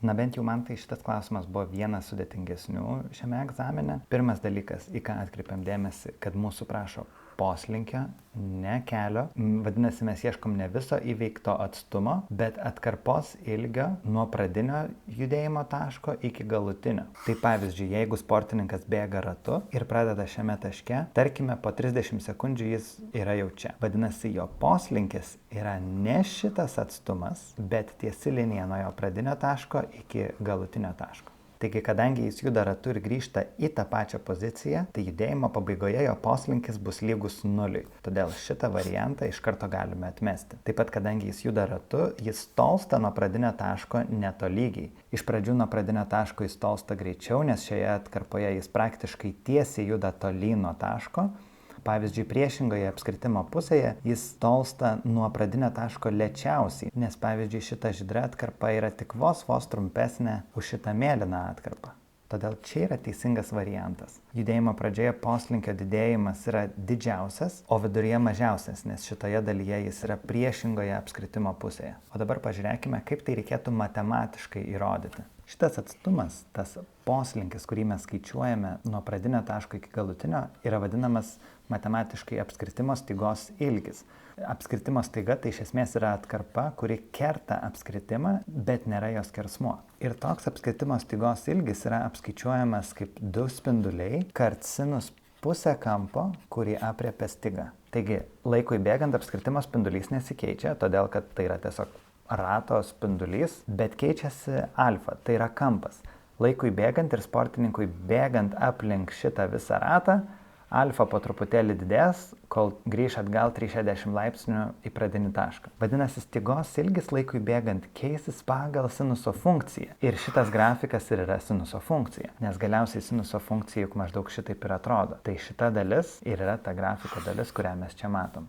Na bent jau man tai šitas klausimas buvo vienas sudėtingesnių šiame egzamine. Pirmas dalykas, į ką atkreipiam dėmesį, kad mūsų prašo poslinkio, ne kelio. Vadinasi, mes ieškom ne viso įveikto atstumo, bet atkarpos ilgio nuo pradinio judėjimo taško iki galutinio. Tai pavyzdžiui, jeigu sportininkas bėga ratu ir pradeda šiame taške, tarkime, po 30 sekundžių jis yra jau čia. Vadinasi, jo poslinkis yra ne šitas atstumas, bet tiesi linija nuo jo pradinio taško iki galutinio taško. Taigi, kadangi jis juda ratu ir grįžta į tą pačią poziciją, tai judėjimo pabaigoje jo poslinkis bus lygus nuliui. Todėl šitą variantą iš karto galime atmesti. Taip pat, kadangi jis juda ratu, jis tolsta nuo pradinio taško netolygiai. Iš pradžių nuo pradinio taško jis tolsta greičiau, nes šioje atkarpoje jis praktiškai tiesiai juda tolyn nuo taško. Pavyzdžiui, priešingoje apskritimo pusėje jis tolsta nuo pradinio taško lėčiausiai, nes pavyzdžiui šita žydra atkarpa yra tik vos trumpesnė už šitą mėlyną atkarpą. Todėl čia yra teisingas variantas. Judėjimo pradžioje poslinkio didėjimas yra didžiausias, o viduryje mažiausias, nes šitoje dalyje jis yra priešingoje apskritimo pusėje. O dabar pažiūrėkime, kaip tai reikėtų matematiškai įrodyti. Šitas atstumas, tas poslinkis, kurį mes skaičiuojame nuo pradinio taško iki galutinio, yra vadinamas matematiškai apskritimo stygos ilgis. Apskritimo staiga tai iš esmės yra atkarpa, kuri kerta apskritimą, bet nėra jos skersmuo. Ir toks apskritimo stygos ilgis yra apskaičiuojamas kaip 2 spinduliai kart sinus pusę kampo, kurį apriepia styga. Taigi, laikui bėgant apskritimo spindulys nesikeičia, todėl kad tai yra tiesiog rato spindulys, bet keičiasi alfa, tai yra kampas. Laikui bėgant ir sportininkui bėgant aplink šitą visą ratą, alfa po truputėlį didės, kol grįš atgal 360 laipsnių į pradinį tašką. Vadinasi, stygos ilgis laikui bėgant keisis pagal sinuso funkciją. Ir šitas grafikas ir yra sinuso funkcija, nes galiausiai sinuso funkcija juk maždaug šitaip ir atrodo. Tai šita dalis ir yra ta grafiko dalis, kurią mes čia matom.